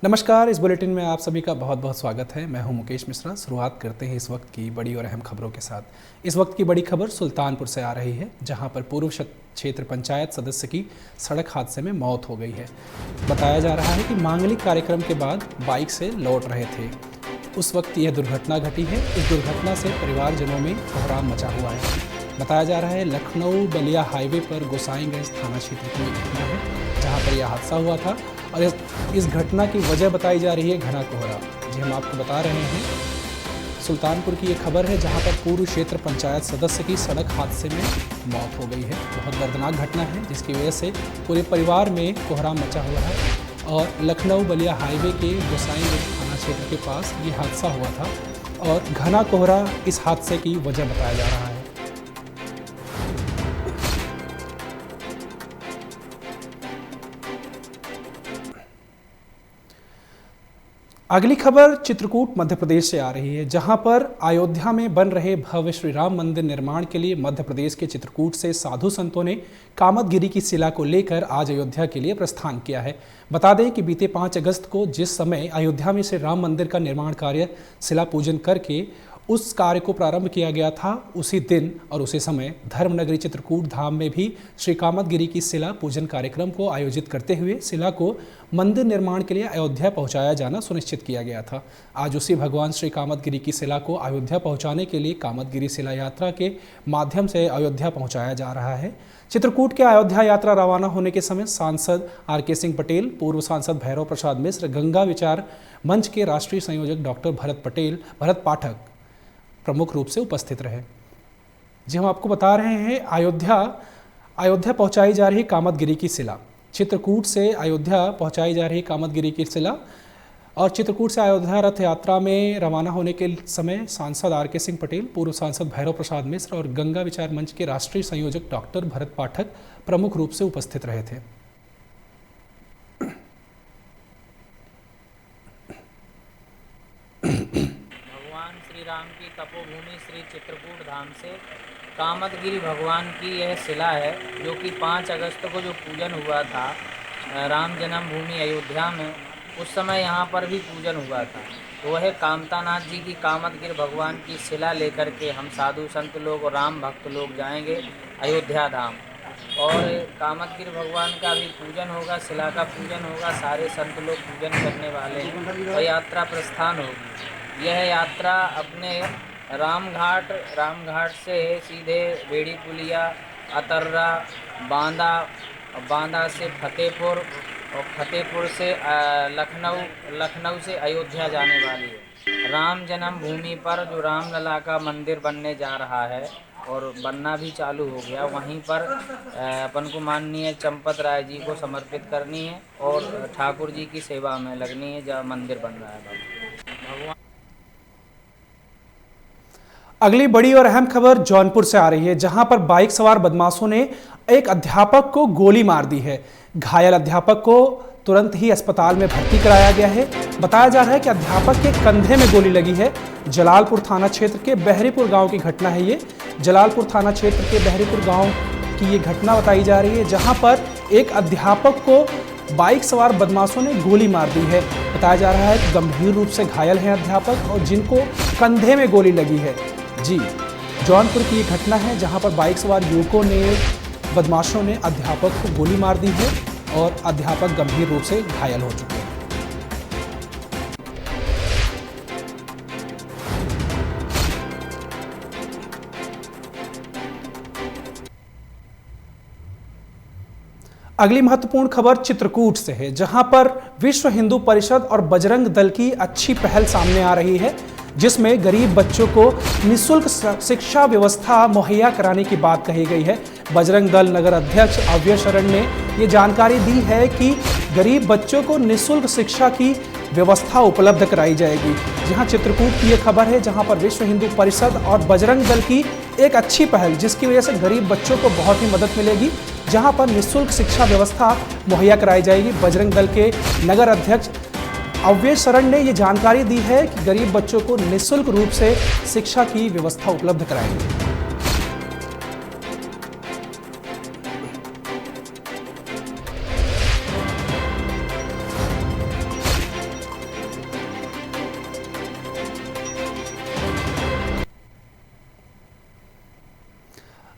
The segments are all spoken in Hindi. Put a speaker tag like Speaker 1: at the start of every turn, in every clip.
Speaker 1: नमस्कार। इस बुलेटिन में आप सभी का बहुत बहुत स्वागत है। मैं हूं मुकेश मिश्रा। शुरुआत करते हैं इस वक्त की बड़ी और अहम खबरों के साथ। इस वक्त की बड़ी खबर सुल्तानपुर से आ रही है, जहां पर पूर्व क्षेत्र पंचायत सदस्य की सड़क हादसे में मौत हो गई है। बताया जा रहा है कि मांगलिक कार्यक्रम के बाद बाइक से लौट रहे थे, उस वक्त यह दुर्घटना घटी है। इस दुर्घटना से परिवारजनों में कोहराम मचा हुआ है। बताया जा रहा है लखनऊ बलिया हाईवे पर गोसाईगंज थाना क्षेत्र की घटना है, जहाँ पर यह हादसा हुआ था। और इस घटना की वजह बताई जा रही है घना कोहरा। जी, हम आपको बता रहे हैं सुल्तानपुर की ये खबर है, जहाँ पर पूर्व क्षेत्र पंचायत सदस्य की सड़क हादसे में मौत हो गई है। बहुत दर्दनाक घटना है, जिसकी वजह से पूरे परिवार में कोहराम मचा हुआ है। और लखनऊ बलिया हाईवे के गोसाईगंज थाना क्षेत्र के पास ये हादसा हुआ था और घना कोहरा इस हादसे की वजह बताया जा रहा है। अगली खबर चित्रकूट मध्य प्रदेश से आ रही है, जहां पर अयोध्या में बन रहे भव्य श्री राम मंदिर निर्माण के लिए मध्य प्रदेश के चित्रकूट से साधु संतों ने कामदगिरी की शिला को लेकर आज अयोध्या के लिए प्रस्थान किया है। बता दें कि बीते 5 अगस्त को जिस समय अयोध्या में श्री राम मंदिर का निर्माण कार्य शिला पूजन करके उस कार्य को प्रारंभ किया गया था, उसी दिन और उसी समय धर्मनगरी चित्रकूट धाम में भी श्री कामदगिरी की शिला पूजन कार्यक्रम को आयोजित करते हुए शिला को मंदिर निर्माण के लिए अयोध्या पहुंचाया जाना सुनिश्चित किया गया था। आज उसी भगवान श्री कामदगिरी की शिला को अयोध्या पहुंचाने के लिए कामदगिरी शिला यात्रा के माध्यम से अयोध्या पहुंचाया जा रहा है। चित्रकूट के अयोध्या यात्रा रवाना होने के समय सांसद आर.के. सिंह पटेल, पूर्व सांसद भैरव प्रसाद मिश्र, गंगा विचार मंच के राष्ट्रीय संयोजक डॉक्टर भरत पाठक प्रमुख रूप से उपस्थित रहे। जी, हम आपको बता रहे हैं अयोध्या पहुंचाई जा रही कामदगिरी की शिला, चित्रकूट से अयोध्या पहुंचाई जा रही कामदगिरी की शिला। और चित्रकूट से अयोध्या रथ यात्रा में रवाना होने के समय सांसद आर.के. सिंह पटेल, पूर्व सांसद भैरव प्रसाद मिश्र और गंगा विचार मंच के राष्ट्रीय संयोजक डॉक्टर भरत पाठक प्रमुख रूप से उपस्थित रहे थे।
Speaker 2: राम की तपोभूमि श्री चित्रकूट धाम से कामदगिरी भगवान की यह शिला है, जो कि 5 अगस्त को जो पूजन हुआ था राम जन्मभूमि अयोध्या में, उस समय यहाँ पर भी पूजन हुआ था। तो वह कामतानाथ जी की कामदगिरी भगवान की शिला लेकर के हम साधु संत लोग और राम भक्त लोग जाएंगे अयोध्या धाम। और कामदगिरी भगवान का भी पूजन होगा, शिला का पूजन होगा, सारे संत लोग पूजन करने वाले हैं और यात्रा प्रस्थान होगी। यह यात्रा अपने रामघाट से सीधे बेड़ी पुलिया, अतर्रा, बांदा से फतेहपुर और फतेहपुर से लखनऊ से अयोध्या जाने वाली है। राम जन्मभूमि पर जो रामलला का मंदिर बनने जा रहा है और बनना भी चालू हो गया, वहीं पर अपन को माननीय चंपत राय जी को समर्पित करनी है और ठाकुर जी की सेवा में लगनी है, जहाँ मंदिर बन रहा है भगवान।
Speaker 1: अगली बड़ी और अहम खबर जौनपुर से आ रही है, जहां पर बाइक सवार बदमाशों ने एक अध्यापक को गोली मार दी है। घायल अध्यापक को तुरंत ही अस्पताल में भर्ती कराया गया है। बताया जा रहा है कि अध्यापक के कंधे में गोली लगी है। जलालपुर थाना क्षेत्र के बहरीपुर गांव की घटना है ये। जलालपुर थाना क्षेत्र के बहरीपुर गांव की ये घटना बताई जा रही है, जहां पर एक अध्यापक को बाइक सवार बदमाशों ने गोली मार दी है। बताया जा रहा है कि गंभीर रूप से घायल हैं अध्यापक और जिनको कंधे में गोली लगी है। जी, जौनपुर की ये घटना है, जहां पर बाइक सवार युवकों ने बदमाशों ने अध्यापक को गोली मार दी है और अध्यापक गंभीर रूप से घायल हो चुके हैं। अगली महत्वपूर्ण खबर चित्रकूट से है, जहां पर विश्व हिंदू परिषद और बजरंग दल की अच्छी पहल सामने आ रही है, जिसमें गरीब बच्चों को निःशुल्क शिक्षा व्यवस्था मुहैया कराने की बात कही गई है। बजरंग दल नगर अध्यक्ष अव्य शरण ने ये जानकारी दी है कि गरीब बच्चों को निःशुल्क शिक्षा की व्यवस्था उपलब्ध कराई जाएगी। जहां चित्रकूट की ये खबर है, जहां पर विश्व हिंदू परिषद और बजरंग दल की एक अच्छी पहल, जिसकी वजह से गरीब बच्चों को बहुत ही मदद मिलेगी, जहां पर निःशुल्क शिक्षा व्यवस्था मुहैया कराई जाएगी। बजरंग दल के नगर अध्यक्ष अव्य शरण ने ये जानकारी दी है कि गरीब बच्चों को निःशुल्क रूप से शिक्षा की व्यवस्था उपलब्ध कराएंगे।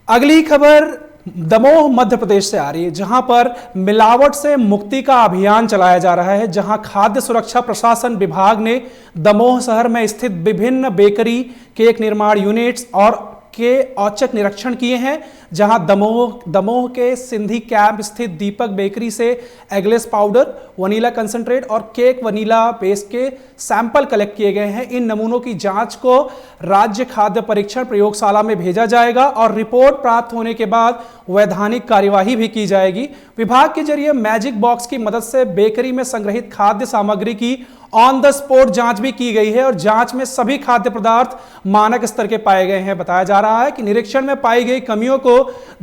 Speaker 1: अगली खबर दमोह मध्य प्रदेश से आ रही है, जहां पर मिलावट से मुक्ति का अभियान चलाया जा रहा है। जहां खाद्य सुरक्षा प्रशासन विभाग ने दमोह शहर में स्थित विभिन्न बेकरी, केक निर्माण यूनिट्स और के औचक निरीक्षण किए हैं। जहां दमोह के सिंधी कैंप स्थित दीपक बेकरी से एगलेस पाउडर, वनीला कंसंट्रेट और केक वनीला बेस के सैंपल कलेक्ट किए गए हैं। इन नमूनों की जांच को राज्य खाद्य परीक्षण प्रयोगशाला में भेजा जाएगा और रिपोर्ट प्राप्त होने के बाद वैधानिक कार्यवाही भी की जाएगी। विभाग के जरिए मैजिक बॉक्स की मदद से बेकरी में संग्रहित खाद्य सामग्री की ऑन द स्पॉट जांच भी की गई है और जांच में सभी खाद्य पदार्थ मानक स्तर के पाए गए हैं। बताया जा रहा है कि निरीक्षण में पाई गई कमियों को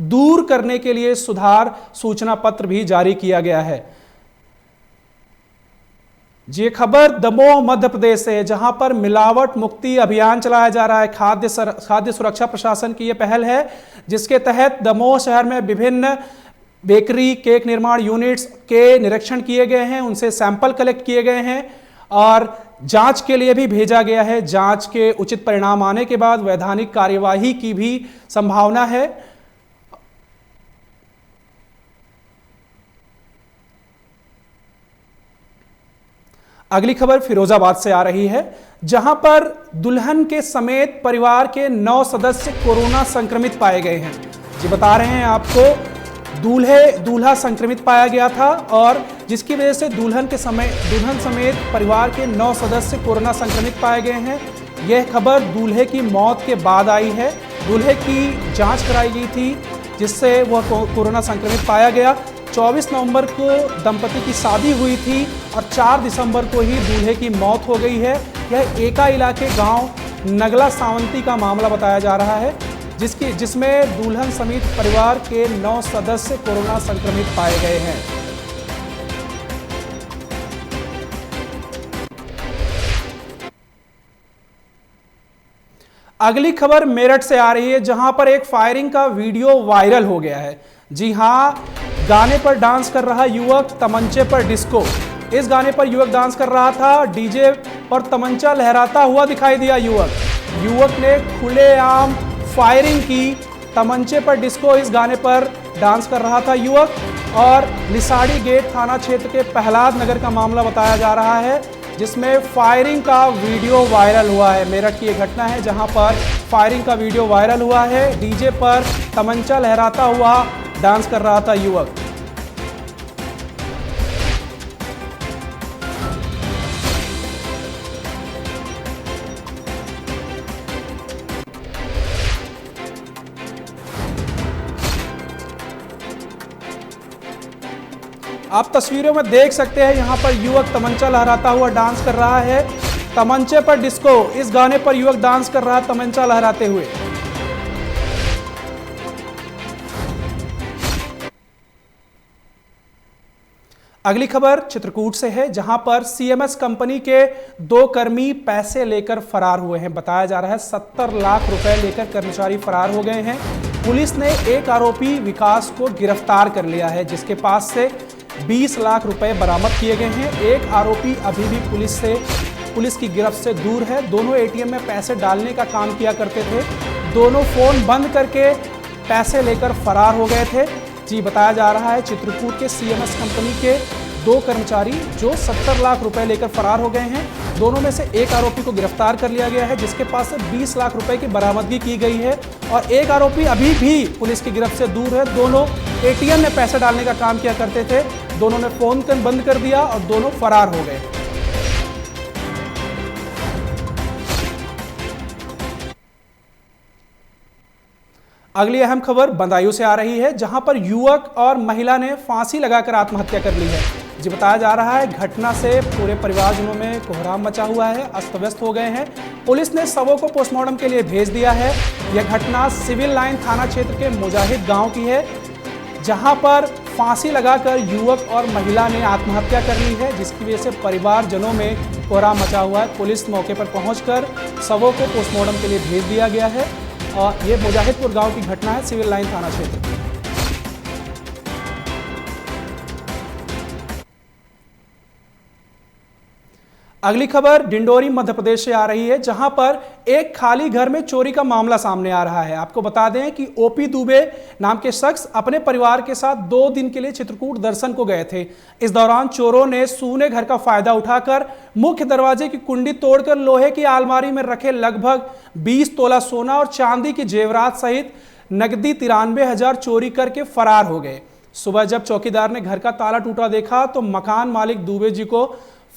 Speaker 1: दूर करने के लिए सुधार सूचना पत्र भी जारी किया गया है। ये खबर दमोह मध्य प्रदेश से है, जहां पर मिलावट मुक्ति अभियान चलाया जा रहा है। खाद्य सुरक्षा प्रशासन की यह पहल है, जिसके तहत दमोह शहर में विभिन्न बेकरी, केक निर्माण यूनिट्स के निरीक्षण किए गए हैं, उनसे सैंपल कलेक्ट किए गए हैं और जांच के लिए भी भेजा गया है। जांच के उचित परिणाम आने के बाद वैधानिक कार्यवाही की भी संभावना है। अगली खबर फिरोजाबाद से आ रही है, जहां पर दुल्हन के समेत परिवार के 9 सदस्य कोरोना संक्रमित पाए गए हैं। जी बता रहे हैं आपको, दूल्हा संक्रमित पाया गया था और जिसकी वजह से दुल्हन समेत परिवार के 9 सदस्य कोरोना संक्रमित पाए गए हैं। यह खबर दूल्हे की मौत के बाद आई है। दूल्हे की जांच कराई गई थी, जिससे वह कोरोना संक्रमित पाया गया। 24 नवंबर को दंपति की शादी हुई थी और 4 दिसंबर को ही दूल्हे की मौत हो गई है। यह एका इलाके गांव नगला सावंती का मामला बताया जा रहा है, जिसमें दुल्हन समेत परिवार के 9 सदस्य कोरोना संक्रमित पाए गए हैं। अगली खबर मेरठ से आ रही है, जहां पर एक फायरिंग का वीडियो वायरल हो गया है। जी हां, गाने पर डांस कर रहा युवक, तमंचे पर डिस्को। इस गाने पर युवक डांस कर रहा था, डीजे पर तमंचा लहराता हुआ दिखाई दिया युवक ने खुलेआम फायरिंग की। तमंचे पर डिस्को इस गाने पर डांस कर रहा था युवक और लिसाड़ी गेट थाना क्षेत्र के प्रहलाद नगर का मामला बताया जा रहा है, जिसमें फायरिंग का वीडियो वायरल हुआ है। मेरठ की एक घटना है जहां पर फायरिंग का वीडियो वायरल हुआ है। डीजे पर तमंचा लहराता हुआ डांस कर रहा था युवक। आप तस्वीरों में देख सकते हैं, यहां पर युवक तमंचा लहराता हुआ डांस कर रहा है। तमंचे पर डिस्को इस गाने पर युवक डांस कर रहा है तमंचा लहराते हुए। अगली खबर चित्रकूट से है, जहां पर सीएमएस कंपनी के 2 कर्मी पैसे लेकर फरार हुए हैं। बताया जा रहा है 70 लाख रुपए लेकर कर्मचारी फरार हो गए हैं। पुलिस ने एक आरोपी विकास को गिरफ्तार कर लिया है, जिसके पास से 20 लाख रुपए बरामद किए गए हैं। एक आरोपी अभी भी पुलिस की गिरफ्त से दूर है। दोनों एटीएम में पैसे डालने का काम किया करते थे। दोनों फोन बंद करके पैसे लेकर फरार हो गए थे। जी बताया जा रहा है चित्रकूट के सीएमएस कंपनी के 2 कर्मचारी जो 70 लाख रुपए लेकर फरार हो गए हैं। दोनों में से एक आरोपी को गिरफ्तार कर लिया गया है, जिसके पास से 20 लाख रुपए की बरामदगी की गई है और एक आरोपी अभी भी पुलिस की गिरफ्त से दूर है। दोनों एटीएम में पैसे डालने का काम किया करते थे। दोनों ने फोन बंद कर दिया और दोनों फरार हो गए। अगली अहम खबर बदायूं से आ रही है, जहां पर युवक और महिला ने फांसी लगाकर आत्महत्या कर ली है। जी बताया जा रहा है घटना से पूरे परिवारजनों में कोहराम मचा हुआ है, अस्त व्यस्त हो गए हैं। पुलिस ने शवों को पोस्टमार्टम के लिए भेज दिया है। यह घटना सिविल लाइन थाना क्षेत्र के मुजाहिद गांव की है, जहां पर फांसी लगाकर युवक और महिला ने आत्महत्या कर ली है, जिसकी वजह से परिवारजनों में कोहराम मचा हुआ है। पुलिस मौके पर पहुंचकर शवों को पोस्टमार्टम के लिए भेज दिया गया है और ये मुजाहिदपुर गांव की घटना है, सिविल लाइन थाना क्षेत्र की। अगली खबर डिंडोरी मध्य प्रदेश से आ रही है, जहां पर एक खाली घर में चोरी का मामला सामने आ रहा है। आपको बता दें कि ओपी दुबे नाम के शख्स अपने परिवार के साथ 2 दिन के लिए चित्रकूट दर्शन को गए थे। इस दौरान चोरों ने सूने घर का फायदा उठाकर मुख्य दरवाजे की कुंडी तोड़कर लोहे की अलमारी में रखे लगभग 20 तोला सोना और चांदी की जेवरात सहित नकदी 93,000 चोरी करके फरार हो गए। सुबह जब चौकीदार ने घर का ताला टूटा देखा तो मकान मालिक दुबे जी को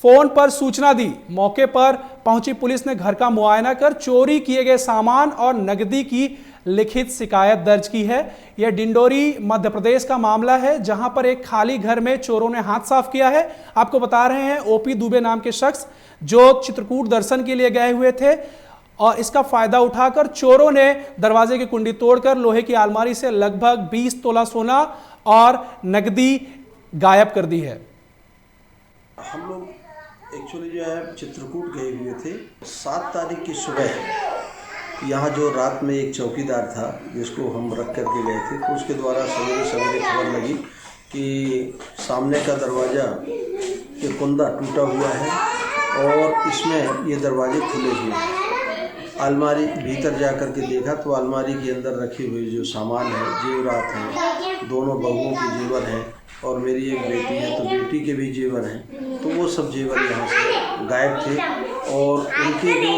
Speaker 1: फोन पर सूचना दी। मौके पर पहुंची पुलिस ने घर का मुआयना कर चोरी किए गए सामान और नकदी की लिखित शिकायत दर्ज की है। यह डिंडोरी मध्य प्रदेश का मामला है, जहां पर एक खाली घर में चोरों ने हाथ साफ किया है। आपको बता रहे हैं ओपी दुबे नाम के शख्स जो चित्रकूट दर्शन के लिए गए हुए थे और इसका फायदा उठाकर चोरों ने दरवाजे की कुंडी तोड़कर लोहे की अलमारी से लगभग 20 तोला सोना और नकदी गायब कर दी है।
Speaker 3: हम लोग एक्चुअली जो है चित्रकूट गए हुए थे। 7 तारीख की सुबह यहाँ जो रात में एक चौकीदार था जिसको हम रख कर के गए थे, तो उसके द्वारा सवेरे सवेरे खबर लगी कि सामने का दरवाज़ा के कुंदा टूटा हुआ है और इसमें ये दरवाजे खुले हुए हैं। अलमारी भीतर जा कर के देखा तो अलमारी के अंदर रखे हुए जो सामान है, जेवरात हैं, दोनों बहुओं के जेवर हैं और मेरी एक बेटी है तो बेटी के भी जेवर हैं, तो वो सब जेवर यहाँ से गायब थे और उनके जो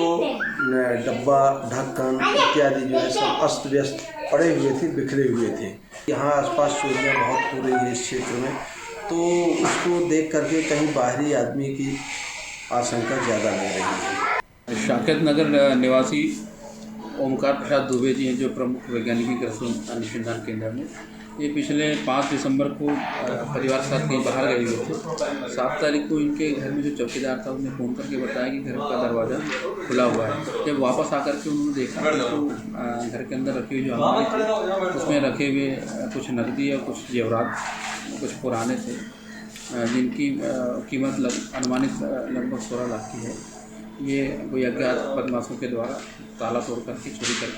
Speaker 3: डब्बा ढक्कन इत्यादि जो है सब अस्त व्यस्त पड़े हुए थे, बिखरे हुए थे। यहाँ आसपास चोरियाँ बहुत हो रही है इस क्षेत्र में, तो उसको देख करके कहीं बाहरी आदमी की आशंका ज़्यादा लग रही है।
Speaker 4: शाकिर नगर निवासी ओमकार प्रसाद दुबे जी हैं, जो प्रमुख वैज्ञानिकी कृषि अनुसंधान केंद्र में। ये पिछले 5 दिसंबर को परिवार के साथ कहीं बाहर गए हुए थे। 7 तारीख को इनके घर में जो चौकीदार था उसने फ़ोन करके बताया कि घर का दरवाज़ा खुला हुआ है। जब वापस आकर के उन्होंने देखा तो घर के अंदर रखी हुई जो अलमारी थी उसमें रखे हुए कुछ नकदी और कुछ जेवरात कुछ पुराने थे, जिनकी कीमत अनुमानित लगभग 16 लाख की है। ये कोई अज्ञात बदमाशों के द्वारा ताला तोड़ करके चोरी कर।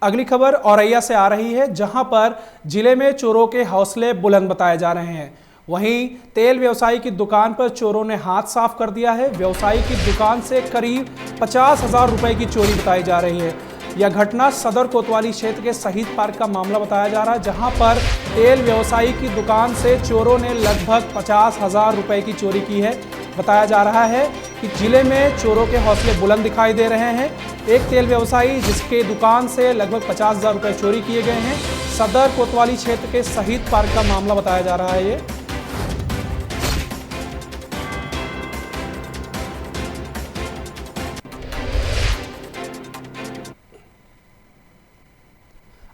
Speaker 1: अगली खबर औरैया से आ रही है, जहां पर जिले में चोरों के हौसले बुलंद बताए जा रहे हैं। वहीं तेल व्यवसायी की दुकान पर चोरों ने हाथ साफ कर दिया है। व्यवसायी की दुकान से करीब 50,000 रुपए की चोरी बताई जा रही है। यह घटना सदर कोतवाली क्षेत्र के शहीद पार्क का मामला बताया जा रहा है, जहां पर तेल व्यवसायी की दुकान से चोरों ने लगभग 50,000 रुपए की चोरी की है। बताया जा रहा है कि जिले में चोरों के हौसले बुलंद दिखाई दे रहे हैं। एक तेल व्यवसायी जिसके दुकान से लगभग 50,000 रुपए चोरी किए गए हैं। सदर कोतवाली क्षेत्र के शहीद पार्क का मामला बताया जा रहा है। ये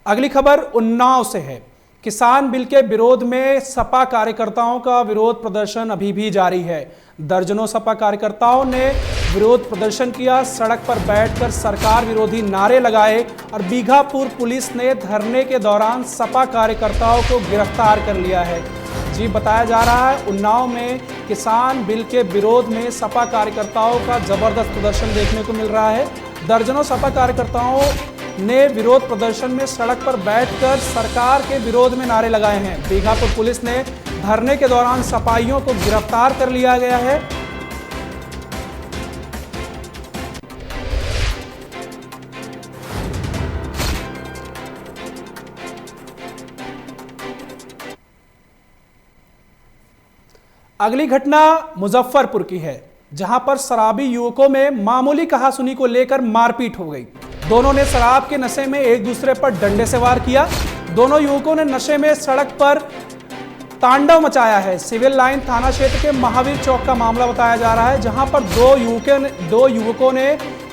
Speaker 1: अगली खबर उन्नाव से है। किसान बिल के विरोध में सपा कार्यकर्ताओं का विरोध प्रदर्शन अभी भी जारी है। दर्जनों सपा कार्यकर्ताओं ने विरोध प्रदर्शन किया, सड़क पर बैठकर सरकार विरोधी नारे लगाए और बीघापुर पुलिस ने धरने के दौरान सपा कार्यकर्ताओं को गिरफ्तार कर लिया है। जी, बताया जा रहा है उन्नाव में किसान बिल के विरोध में सपा कार्यकर्ताओं का जबरदस्त प्रदर्शन देखने को मिल रहा है। दर्जनों सपा कार्यकर्ताओं ने विरोध प्रदर्शन में सड़क पर बैठकर सरकार के विरोध में नारे लगाए हैं। बीघापुर पुलिस ने धरने के दौरान सपाइयों को गिरफ्तार कर लिया गया है। अगली घटना मुजफ्फरपुर की है, जहां पर शराबी युवकों में मामूली कहासुनी को लेकर मारपीट हो गई। दोनों ने शराब के नशे में एक दूसरे पर डंडे से वार किया। दोनों युवकों ने नशे में सड़क पर तांडव मचाया है। सिविल लाइन थाना क्षेत्र के महावीर चौक का मामला बताया जा रहा है, जहां पर दो युवकों ने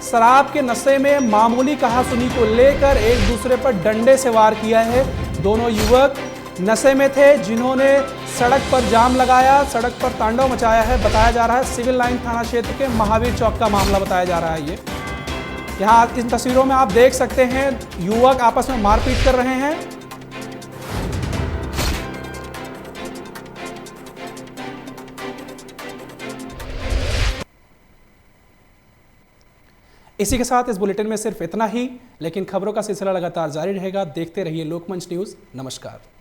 Speaker 1: शराब के नशे में मामूली कहासुनी को लेकर एक दूसरे पर डंडे से वार किया है। दोनों युवक नशे में थे, जिन्होंने सड़क पर जाम लगाया, सड़क पर तांडव मचाया है। बताया जा रहा है सिविल लाइन थाना क्षेत्र के महावीर चौक का मामला बताया जा रहा है। ये यहाँ इन तस्वीरों में आप देख सकते हैं, युवक आपस में मारपीट कर रहे हैं। इसी के साथ इस बुलेटिन में सिर्फ इतना ही, लेकिन खबरों का सिलसिला लगातार जारी रहेगा। देखते रहिए लोकमंच न्यूज़। नमस्कार।